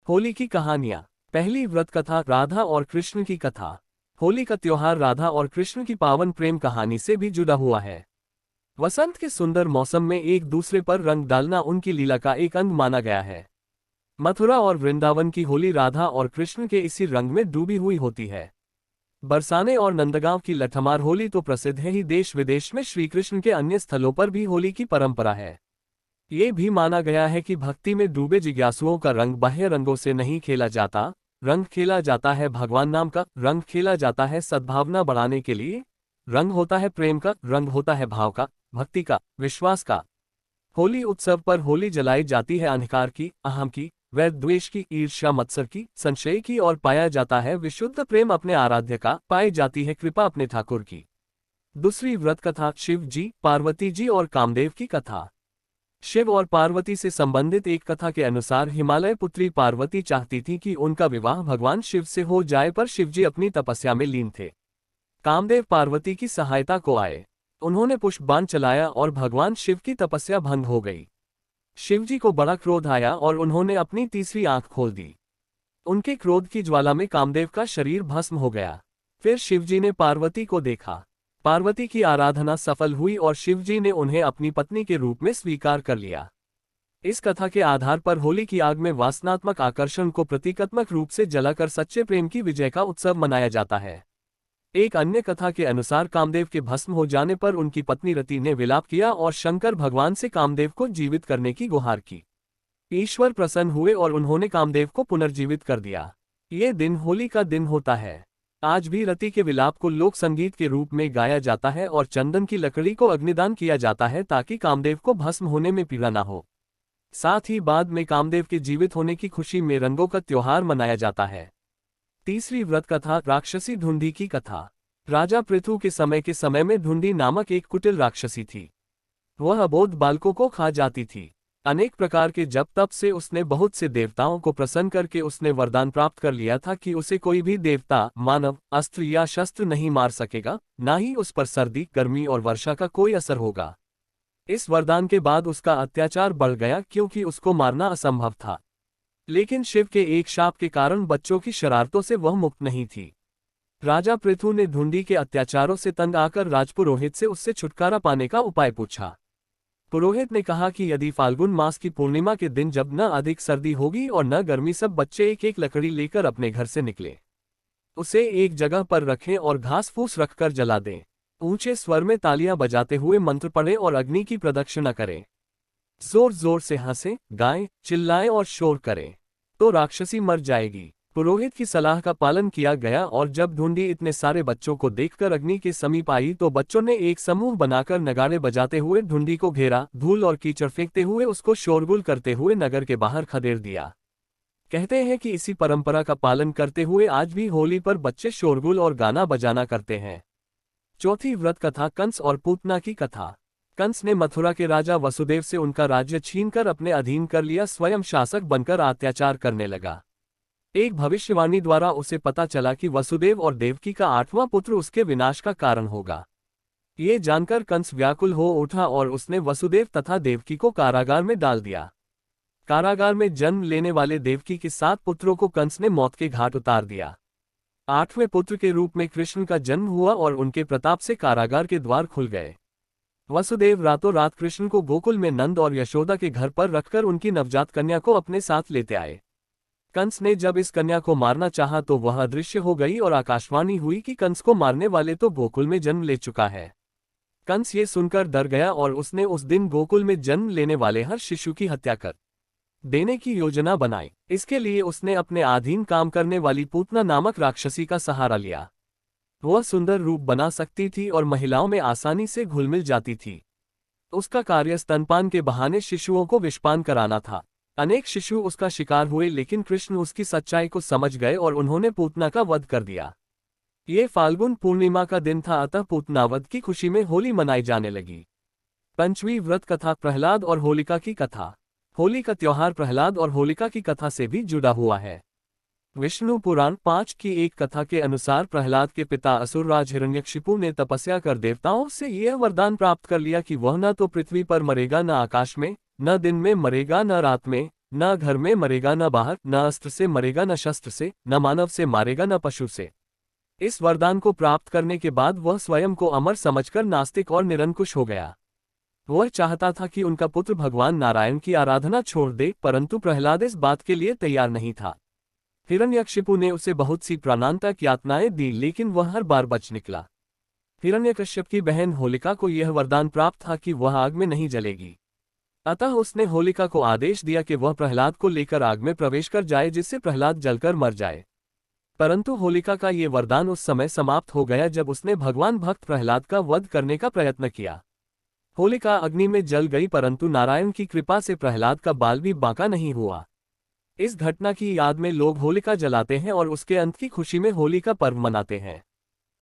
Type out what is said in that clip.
होली की कहानियां। पहली व्रत कथा, राधा और कृष्ण की कथा। होली का त्योहार राधा और कृष्ण की पावन प्रेम कहानी से भी जुड़ा हुआ है। वसंत के सुंदर मौसम में एक दूसरे पर रंग डालना उनकी लीला का एक अंग माना गया है। मथुरा और वृंदावन की होली राधा और कृष्ण के इसी रंग में डूबी हुई होती है। बरसाने और नंदगांव की लठमार होली तो प्रसिद्ध है ही, देश विदेश में श्री कृष्ण के अन्य स्थलों पर भी होली की परंपरा है। ये भी माना गया है कि भक्ति में डूबे जिज्ञासुओं का रंग बाह्य रंगों से नहीं खेला जाता, रंग खेला जाता है भगवान नाम का, रंग खेला जाता है सद्भावना बढ़ाने के लिए, रंग होता है प्रेम का, रंग होता है भाव का, भक्ति का, विश्वास का। होली उत्सव पर होली जलाई जाती है अहंकार की, अहम की, वैर द्वेष की, ईर्ष्या मत्सर की, संशय की, और पाया जाता है विशुद्ध प्रेम अपने आराध्य का, पाई जाती है कृपा अपने ठाकुर की। दूसरी व्रत कथा, शिव जी, पार्वती जी और कामदेव की कथा। शिव और पार्वती से संबंधित एक कथा के अनुसार हिमालय पुत्री पार्वती चाहती थी कि उनका विवाह भगवान शिव से हो जाए, पर शिवजी अपनी तपस्या में लीन थे। कामदेव पार्वती की सहायता को आए। उन्होंने पुष्प बाण चलाया और भगवान शिव की तपस्या भंग हो गई। शिवजी को बड़ा क्रोध आया और उन्होंने अपनी तीसरी आंख खोल दी। उनके क्रोध की ज्वाला में कामदेव का शरीर भस्म हो गया। फिर शिवजी ने पार्वती को देखा। पार्वती की आराधना सफल हुई और शिवजी ने उन्हें अपनी पत्नी के रूप में स्वीकार कर लिया। इस कथा के आधार पर होली की आग में वासनात्मक आकर्षण को प्रतीकात्मक रूप से जलाकर सच्चे प्रेम की विजय का उत्सव मनाया जाता है। एक अन्य कथा के अनुसार कामदेव के भस्म हो जाने पर उनकी पत्नी रति ने विलाप किया और शंकर भगवान से कामदेव को जीवित करने की गुहार की। ईश्वर प्रसन्न हुए और उन्होंने कामदेव को पुनर्जीवित कर दिया। ये दिन होली का दिन होता है। आज भी रति के विलाप को लोक संगीत के रूप में गाया जाता है और चंदन की लकड़ी को अग्निदान किया जाता है ताकि कामदेव को भस्म होने में पीड़ा न हो। साथ ही बाद में कामदेव के जीवित होने की खुशी में रंगों का त्योहार मनाया जाता है। तीसरी व्रत कथा, राक्षसी ढूंढी की कथा। राजा पृथु के समय में ढूंढी नामक एक कुटिल राक्षसी थी। वह अबोध बालकों को खा जाती थी। अनेक प्रकार के जप तप से उसने बहुत से देवताओं को प्रसन्न करके उसने वरदान प्राप्त कर लिया था कि उसे कोई भी देवता, मानव, अस्त्र या शस्त्र नहीं मार सकेगा, ना ही उस पर सर्दी, गर्मी और वर्षा का कोई असर होगा। इस वरदान के बाद उसका अत्याचार बढ़ गया क्योंकि उसको मारना असंभव था। लेकिन शिव के एक शाप के कारण बच्चों की शरारतों से वह मुक्त नहीं थी। राजा पृथु ने ढूंढी के अत्याचारों से तंग आकर राजपुरोहित से उससे छुटकारा पाने का उपाय पूछा। पुरोहित ने कहा कि यदि फाल्गुन मास की पूर्णिमा के दिन जब न अधिक सर्दी होगी और न गर्मी, सब बच्चे एक एक लकड़ी लेकर अपने घर से निकले, उसे एक जगह पर रखें और घास फूस रखकर जला दें। ऊंचे स्वर में तालियां बजाते हुए मंत्र पढ़ें और अग्नि की प्रदक्षिणा करें। जोर जोर से हंसें, गाएं, चिल्लाएं और शोर करें, तो राक्षसी मर जाएगी। पुरोहित की सलाह का पालन किया गया और जब ढूंढी इतने सारे बच्चों को देखकर अग्नि के समीप आई तो बच्चों ने एक समूह बनाकर नगाड़े बजाते हुए ढूंढी को घेरा, धूल और कीचड़ फेंकते हुए उसको शोरगुल करते हुए नगर के बाहर खदेड़ दिया। कहते हैं कि इसी परंपरा का पालन करते हुए आज भी होली पर बच्चे शोरगुल और गाना बजाना करते हैं। चौथी व्रत कथा, कंस और पूतना की कथा। कंस ने मथुरा के राजा वसुदेव से उनका राज्य छीनकर अपने अधीन कर लिया, स्वयं शासक बनकर अत्याचार करने लगा। एक भविष्यवाणी द्वारा उसे पता चला कि वसुदेव और देवकी का 8वां पुत्र उसके विनाश का कारण होगा। ये जानकर कंस व्याकुल हो उठा और उसने वसुदेव तथा देवकी को कारागार में डाल दिया। कारागार में जन्म लेने वाले देवकी के 7 पुत्रों को कंस ने मौत के घाट उतार दिया। 8वें पुत्र के रूप में कृष्ण का जन्म हुआ और उनके प्रताप से कारागार के द्वार खुल गए। वसुदेव रातों रात कृष्ण को गोकुल में नंद और यशोदा के घर पर रखकर उनकी नवजात कन्या को अपने साथ लेते आए। कंस ने जब इस कन्या को मारना चाहा तो वह अदृश्य हो गई और आकाशवाणी हुई कि कंस को मारने वाले तो गोकुल में जन्म ले चुका है। कंस ये सुनकर डर गया और उसने उस दिन गोकुल में जन्म लेने वाले हर शिशु की हत्या कर देने की योजना बनाई। इसके लिए उसने अपने अधीन काम करने वाली पूतना नामक राक्षसी का सहारा लिया। वह सुंदर रूप बना सकती थी और महिलाओं में आसानी से घुल मिल जाती थी। उसका कार्य स्तनपान के बहाने शिशुओं को विषपान कराना था। अनेक शिशु उसका शिकार हुए, लेकिन कृष्ण उसकी सच्चाई को समझ गए और उन्होंने पूतना का वध कर दिया। ये फाल्गुन पूर्णिमा का दिन था, अतः पूतना वध की खुशी में होली मनाई जाने लगी। पंचवीं व्रत कथा, प्रहलाद और होलिका की कथा। होली का त्योहार प्रहलाद और होलिका की कथा से भी जुड़ा हुआ है। विष्णु पुराण 5 की एक कथा के अनुसार प्रहलाद के पिता असुरराज हिरण्यकशिपु ने तपस्या कर देवताओं से यह वरदान प्राप्त कर लिया कि वह न तो पृथ्वी पर मरेगा, न आकाश में, न दिन में मरेगा, न रात में, न घर में मरेगा न बाहर, न अस्त्र से मरेगा न शस्त्र से, न मानव से मारेगा न पशु से। इस वरदान को प्राप्त करने के बाद वह स्वयं को अमर समझकर नास्तिक और निरंकुश हो गया। वह चाहता था कि उनका पुत्र भगवान नारायण की आराधना छोड़ दे, परंतु प्रहलाद इस बात के लिए तैयार नहीं था। हिरण्यकशिपु ने उसे बहुत सी प्राणांतक यातनाएं दी, लेकिन वह हर बार बच निकला। हिरण्यकश्यप की बहन होलिका को यह वरदान प्राप्त था कि वह आग में नहीं जलेगी। अतः उसने होलिका को आदेश दिया कि वह प्रहलाद को लेकर आग में प्रवेश कर जाए, जिससे प्रहलाद जलकर मर जाए। परंतु होलिका का ये वरदान उस समय समाप्त हो गया जब उसने भगवान भक्त प्रहलाद का वध करने का प्रयत्न किया। होलिका अग्नि में जल गई, परंतु नारायण की कृपा से प्रहलाद का बाल भी बांका नहीं हुआ। इस घटना की याद में लोग होलिका जलाते हैं और उसके अंत की खुशी में होली का पर्व मनाते हैं।